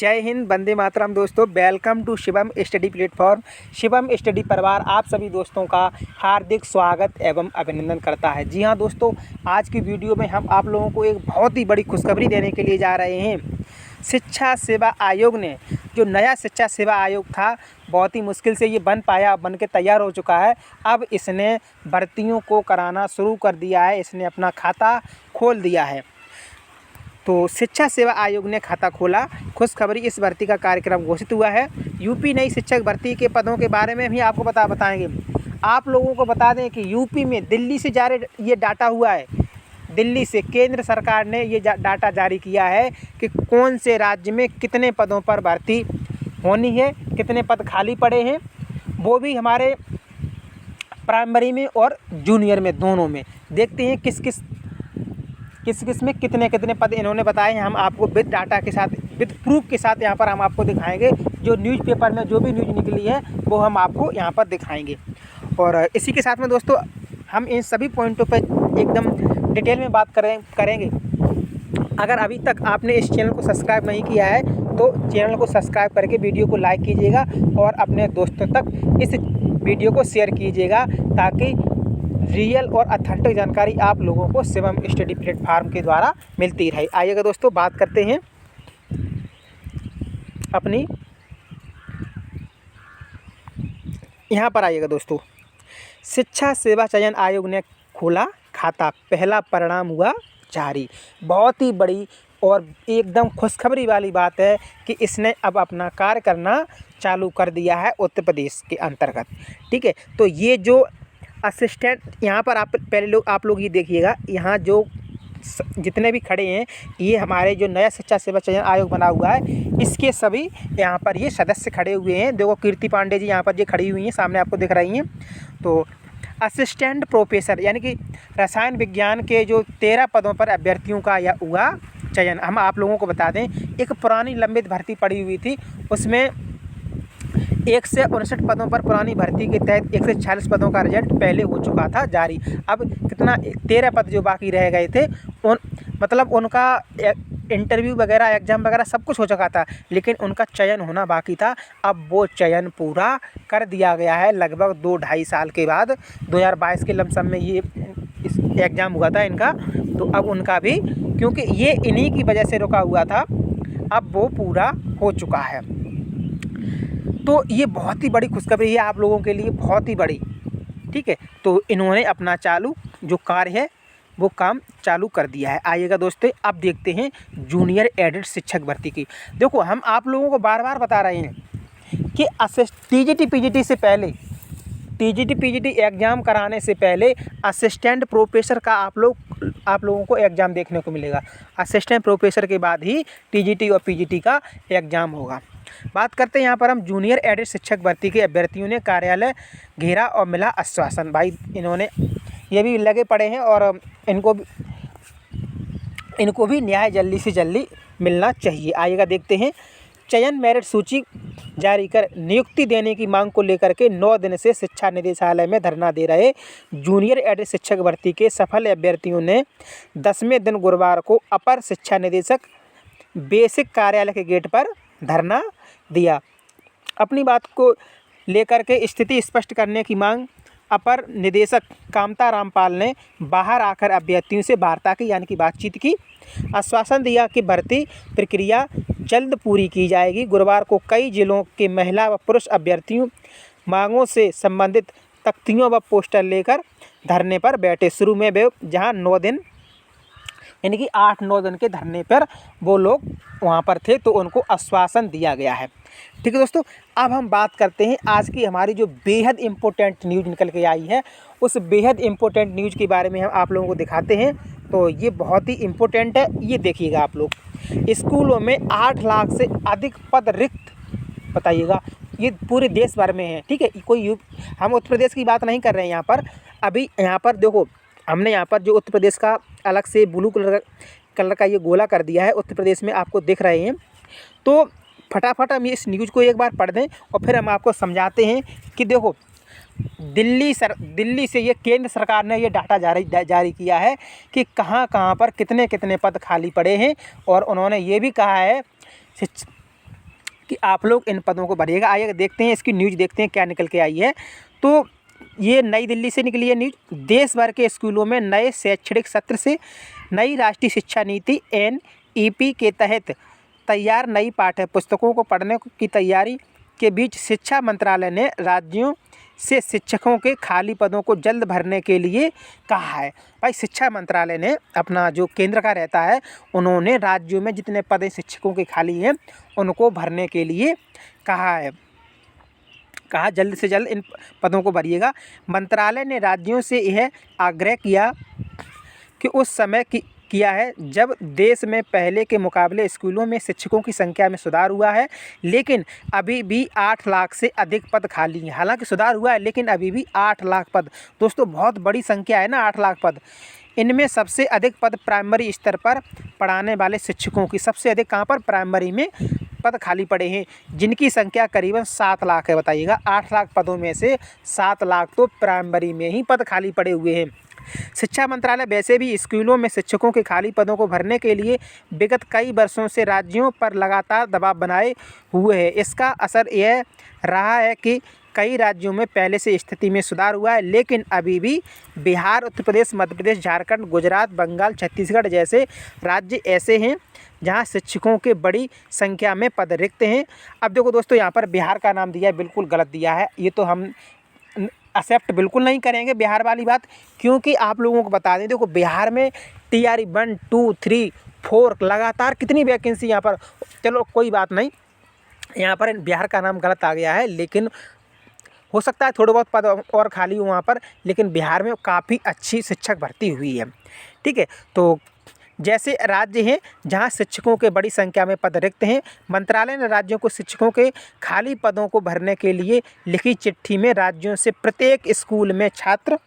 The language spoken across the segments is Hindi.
जय हिंद, वंदे मातरम। दोस्तों, welcome to Shivam study platform. Shivam study परिवार आप सभी दोस्तों का हार्दिक स्वागत एवं अभिनंदन करता है। जी हाँ दोस्तों, आज की वीडियो में हम आप लोगों को एक बहुत ही बड़ी खुशखबरी देने के लिए जा रहे हैं। शिक्षा सेवा आयोग ने जो नया शिक्षा सेवा आयोग था, बहुत ही मुश्किल से ये बन पाया, बन के तैयार हो चुका है। अब इसने भर्तियों को कराना शुरू कर दिया है, इसने अपना खाता खोल दिया है। तो शिक्षा सेवा आयोग ने खाता खोला। खुशखबरी, इस भर्ती का कार्यक्रम घोषित हुआ है। यूपी नई शिक्षक भर्ती के पदों के बारे में भी आपको बताएंगे। आप लोगों को बता दें कि यूपी में दिल्ली से जारी ये डाटा हुआ है। दिल्ली से केंद्र सरकार ने ये डाटा जारी किया है कि कौन से राज्य में कितने पदों पर भर्ती होनी है, कितने पद खाली पड़े हैं, वो भी हमारे प्राइमरी में और जूनियर में दोनों में। देखते हैं किस किस में कितने पद इन्होंने बताए हैं। हम आपको विद डाटा के साथ, विद प्रूफ के साथ यहाँ पर हम आपको दिखाएंगे। जो न्यूज़पेपर में जो भी न्यूज़ निकली है वो हम आपको यहाँ पर दिखाएंगे। और इसी के साथ में दोस्तों, हम इन सभी पॉइंटों पर एकदम डिटेल में बात करेंगे। अगर अभी तक आपने इस चैनल को सब्सक्राइब नहीं किया है तो चैनल को सब्सक्राइब करके वीडियो को लाइक कीजिएगा और अपने दोस्तों तक इस वीडियो को शेयर कीजिएगा, ताकि रियल और अथेंटिक जानकारी आप लोगों को शिवम स्टडी प्लेटफॉर्म के द्वारा मिलती रहे। आइएगा दोस्तों, बात करते हैं अपनी। यहाँ पर आइएगा दोस्तों, शिक्षा सेवा चयन आयोग ने खोला खाता, पहला परिणाम हुआ जारी। बहुत ही बड़ी और एकदम खुशखबरी वाली बात है कि इसने अब अपना कार्य करना चालू कर दिया है उत्तर प्रदेश के अंतर्गत। ठीक है, तो ये जो असिस्टेंट, यहाँ पर आप लोग ये देखिएगा, यहाँ जो जितने भी खड़े हैं, ये हमारे जो नया शिक्षा सेवा चयन आयोग बना हुआ है, इसके सभी यहाँ पर ये सदस्य खड़े हुए हैं। देखो, कीर्ति पांडे जी यहाँ पर ये खड़ी हुई हैं, सामने आपको दिख रही हैं। तो असिस्टेंट प्रोफेसर यानी कि रसायन विज्ञान के जो 13 पदों पर अभ्यर्थियों का यह हुआ चयन। हम आप लोगों को बता दें, एक पुरानी लंबित भर्ती पड़ी हुई थी, उसमें 159 पदों पर पुरानी भर्ती के तहत 146 पदों का रिजल्ट पहले हो चुका था जारी। अब कितना 13 पद जो बाकी रह गए थे, मतलब उनका इंटरव्यू वगैरह, एग्ज़ाम वगैरह सब कुछ हो चुका था, लेकिन उनका चयन होना बाकी था। अब वो चयन पूरा कर दिया गया है। लगभग 2-2.5 साल के बाद 2022 के लमसम में ये इस एग्ज़ाम हुआ था इनका। तो अब उनका भी, क्योंकि ये इन्हीं की वजह से रुका हुआ था, अब वो पूरा हो चुका है। तो ये बहुत ही बड़ी खुशखबरी है आप लोगों के लिए, बहुत ही बड़ी। ठीक है, तो इन्होंने अपना चालू जो कार्य है वो काम चालू कर दिया है। आइएगा दोस्तों, अब देखते हैं जूनियर एडेड शिक्षक भर्ती की। देखो, हम आप लोगों को बार बार बता रहे हैं कि टीजीटी पीजीटी से पहले, टीजीटी पीजीटी एग्ज़ाम कराने से पहले असिस्टेंट प्रोफेसर का आप लोगों को एग्ज़ाम देखने को मिलेगा। असिस्टेंट प्रोफेसर के बाद ही टीजीटी और पीजीटी का एग्ज़ाम होगा। बात करते हैं यहाँ पर हम जूनियर एडेड शिक्षक भर्ती के अभ्यर्थियों ने कार्यालय घेरा और मिला आश्वासन। भाई, इन्होंने ये भी लगे पड़े हैं और इनको भी न्याय जल्दी से जल्दी मिलना चाहिए। आइएगा देखते हैं। चयन मेरिट सूची जारी कर नियुक्ति देने की मांग को लेकर के 9 दिन से शिक्षा निदेशालय में धरना दे रहे जूनियर एडेड शिक्षक भर्ती के सफल अभ्यर्थियों ने 10वें दिन गुरुवार को अपर शिक्षा निदेशक बेसिक कार्यालय के गेट पर धरना दिया। अपनी बात को लेकर के स्थिति स्पष्ट करने की मांग अपर निदेशक कामता रामपाल ने बाहर आकर अभ्यर्थियों से वार्ता की, यानी कि बातचीत की। आश्वासन दिया कि भर्ती प्रक्रिया जल्द पूरी की जाएगी। गुरुवार को कई जिलों के महिला व पुरुष अभ्यर्थियों मांगों से संबंधित तख्तियों व पोस्टर लेकर धरने पर बैठे। शुरू में वे जहां 9 दिन यानी कि 8-9 दिन के धरने पर वो लोग वहाँ पर थे, तो उनको आश्वासन दिया गया है। ठीक है दोस्तों, अब हम बात करते हैं आज की हमारी जो बेहद इम्पोर्टेंट न्यूज़ निकल के आई है, उस बेहद इम्पोर्टेंट न्यूज़ के बारे में हम आप लोगों को दिखाते हैं। तो ये बहुत ही इम्पोर्टेंट है, ये देखिएगा आप लोग। स्कूलों में 8 लाख से अधिक पद रिक्त, बताइएगा, ये पूरे देश भर में है। ठीक है, हम उत्तर प्रदेश की बात नहीं कर रहे हैं यहाँ पर। अभी यहाँ पर देखो, हमने यहाँ पर जो उत्तर प्रदेश का अलग से ब्लू कलर का ये गोला कर दिया है, उत्तर प्रदेश में आपको दिख रहे हैं। तो फटाफट हम इस न्यूज़ को एक बार पढ़ दें और फिर हम आपको समझाते हैं कि देखो, दिल्ली से ये केंद्र सरकार ने ये डाटा जारी किया है कि कहाँ पर कितने पद खाली पड़े हैं। और उन्होंने ये भी कहा है कि आप लोग इन पदों को भरिएगा। आइए देखते हैं इसकी न्यूज़, देखते हैं क्या निकल के आई है। तो ये नई दिल्ली से निकली है न्यूज़। देश भर के स्कूलों में नए शैक्षणिक सत्र से नई राष्ट्रीय शिक्षा नीति NEP के तहत तैयार नई पाठ्य पुस्तकों को पढ़ने की तैयारी के बीच शिक्षा मंत्रालय ने राज्यों से शिक्षकों के खाली पदों को जल्द भरने के लिए कहा है। भाई शिक्षा मंत्रालय ने अपना जो केंद्र का रहता है, उन्होंने राज्यों में जितने पद शिक्षकों के खाली हैं उनको भरने के लिए कहा है। कहा जल्द से जल्द इन पदों को भरिएगा। मंत्रालय ने राज्यों से यह आग्रह किया कि उस समय किया है जब देश में पहले के मुकाबले स्कूलों में शिक्षकों की संख्या में सुधार हुआ है, लेकिन अभी भी 8 लाख से अधिक पद खाली हैं। हालांकि सुधार हुआ है लेकिन अभी भी 8 लाख पद, दोस्तों बहुत बड़ी संख्या है ना, 8 लाख पद। इनमें सबसे अधिक पद प्राइमरी स्तर पर पढ़ाने वाले शिक्षकों की, सबसे अधिक कहाँ पर, प्राइमरी में पद खाली पड़े हैं, जिनकी संख्या करीबन 7 लाख है। बताइएगा 8 लाख पदों में से 7 लाख तो प्राइमरी में ही पद खाली पड़े हुए हैं। शिक्षा मंत्रालय वैसे भी स्कूलों में शिक्षकों के खाली पदों को भरने के लिए विगत कई वर्षों से राज्यों पर लगातार दबाव बनाए हुए है। इसका असर यह रहा है कि कई राज्यों में पहले से स्थिति में सुधार हुआ है, लेकिन अभी भी बिहार, उत्तर प्रदेश, मध्य प्रदेश, झारखंड, गुजरात, बंगाल, छत्तीसगढ़ जैसे राज्य ऐसे हैं जहां शिक्षकों के बड़ी संख्या में पद रिक्त हैं। अब देखो दोस्तों, यहाँ पर बिहार का नाम दिया है, बिल्कुल गलत दिया है। ये तो हम एक्सेप्ट बिल्कुल नहीं करेंगे बिहार वाली बात, क्योंकि आप लोगों को बता दें, देखो बिहार में TRE 1, 2, 3, 4 लगातार कितनी वैकेंसी यहाँ पर, चलो कोई बात नहीं, यहाँ पर बिहार का नाम गलत आ गया है, लेकिन हो सकता है थोड़े बहुत पद और खाली हो वहाँ पर, लेकिन बिहार में काफ़ी अच्छी शिक्षक भर्ती हुई है। ठीक है, तो जैसे राज्य हैं जहां शिक्षकों के बड़ी संख्या में पद रिक्त हैं, मंत्रालय ने राज्यों को शिक्षकों के खाली पदों को भरने के लिए लिखी चिट्ठी में राज्यों से प्रत्येक स्कूल में छात्र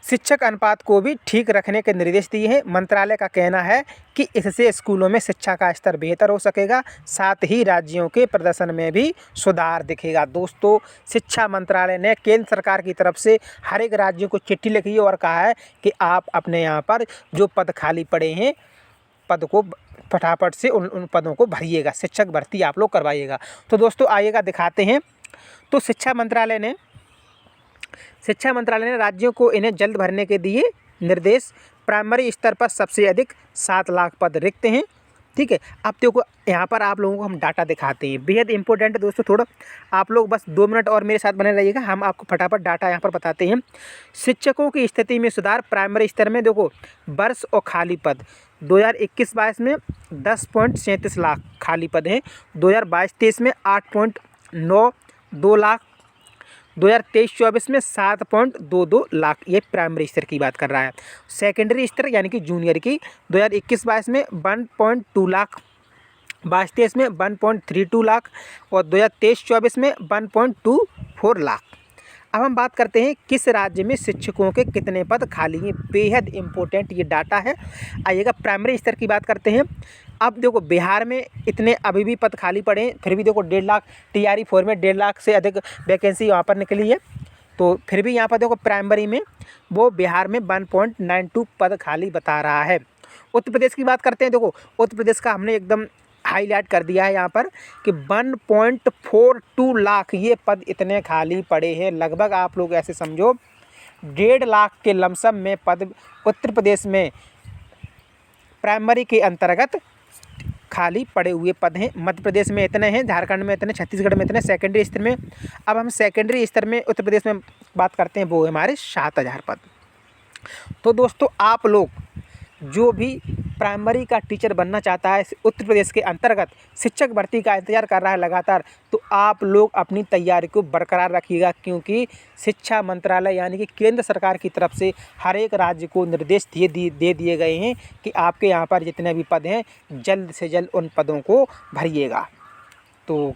शिक्षक अनुपात को भी ठीक रखने के निर्देश दिए हैं। मंत्रालय का कहना है कि इससे स्कूलों में शिक्षा का स्तर बेहतर हो सकेगा, साथ ही राज्यों के प्रदर्शन में भी सुधार दिखेगा। दोस्तों, शिक्षा मंत्रालय ने केंद्र सरकार की तरफ से हर एक राज्य को चिट्ठी लिखी है और कहा है कि आप अपने यहाँ पर जो पद खाली पड़े हैं, पद को फटाफट से उन पदों को भरिएगा, शिक्षक भर्ती आप लोग करवाइएगा। तो दोस्तों आइएगा दिखाते हैं। तो शिक्षा मंत्रालय ने राज्यों को इन्हें जल्द भरने के दिए निर्देश। प्राइमरी स्तर पर सबसे अधिक 7 लाख पद रिक्त हैं। ठीक है, अब देखो यहाँ पर आप लोगों को हम डाटा दिखाते हैं, बेहद इंपॉर्टेंट है दोस्तों। थोड़ा आप लोग बस 2 मिनट और मेरे साथ बने रहिएगा, हम आपको फटाफट डाटा यहाँ पर बताते हैं। शिक्षकों की स्थिति में सुधार प्राइमरी स्तर में देखो, वर्ष और खाली पद 2021-22 में 10.37 लाख खाली पद हैं, 2022-23 में 8.92 लाख, 2023-24 में 7.22 लाख, ये प्राइमरी स्तर की बात कर रहा है। सेकेंडरी स्तर यानी कि जूनियर की 2021-22 में 1.2 लाख, 22-23 में 1.32 लाख और 2023-24 में 1.24 लाख। अब हम बात करते हैं किस राज्य में शिक्षकों के कितने पद खाली हैं। बेहद इंपॉर्टेंट ये डाटा है। आइएगा प्राइमरी स्तर की बात करते हैं। अब देखो बिहार में इतने अभी भी पद खाली पड़े हैं, फिर भी देखो 1.5 लाख, TRE 4 में 1.5 लाख से अधिक वैकेंसी वहाँ पर निकली है। तो फिर भी यहाँ पर देखो प्राइमरी में वो बिहार में 1.92 पद खाली बता रहा है। उत्तर प्रदेश की बात करते हैं। देखो उत्तर प्रदेश का हमने एकदम हाईलाइट कर दिया है यहाँ पर कि 1.42 लाख ये पद इतने खाली पड़े हैं। लगभग आप लोग ऐसे समझो 1.5 लाख के लमसम में पद उत्तर प्रदेश में प्राइमरी के अंतर्गत खाली पड़े हुए पद हैं। मध्य प्रदेश में इतने हैं, झारखंड में इतने, छत्तीसगढ़ में इतने सेकेंडरी स्तर में। अब हम सेकेंडरी स्तर में उत्तर प्रदेश में बात करते हैं, वो हमारे 7,000 पद। तो दोस्तों आप लोग जो भी प्राइमरी का टीचर बनना चाहता है, उत्तर प्रदेश के अंतर्गत शिक्षक भर्ती का इंतजार कर रहा है लगातार, तो आप लोग अपनी तैयारी को बरकरार रखिएगा, क्योंकि शिक्षा मंत्रालय यानी कि केंद्र सरकार की तरफ से हर एक राज्य को निर्देश दे दिए गए हैं कि आपके यहाँ पर जितने भी पद हैं जल्द से जल्द उन पदों को भरिएगा। तो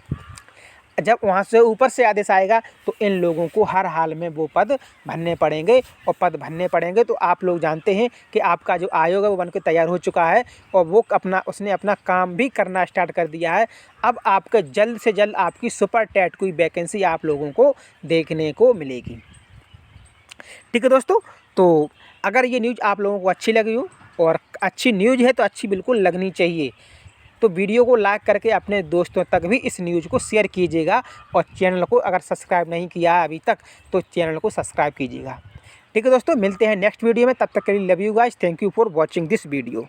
जब वहाँ से ऊपर से आदेश आएगा तो इन लोगों को हर हाल में वो पद भरने पड़ेंगे, और पद भरने पड़ेंगे तो आप लोग जानते हैं कि आपका जो आयोग है वो बनकर तैयार हो चुका है और वो उसने अपना काम भी करना स्टार्ट कर दिया है। अब आपके जल्द से जल्द आपकी सुपर टेट की वैकेंसी आप लोगों को देखने को मिलेगी। ठीक है दोस्तों, तो अगर ये न्यूज़ आप लोगों को अच्छी लगी हो, और अच्छी न्यूज़ है तो अच्छी बिल्कुल लगनी चाहिए, तो वीडियो को लाइक करके अपने दोस्तों तक भी इस न्यूज़ को शेयर कीजिएगा और चैनल को अगर सब्सक्राइब नहीं किया है अभी तक तो चैनल को सब्सक्राइब कीजिएगा। ठीक है दोस्तों, मिलते हैं नेक्स्ट वीडियो में, तब तक के लिए love you guys, thank you for watching this video.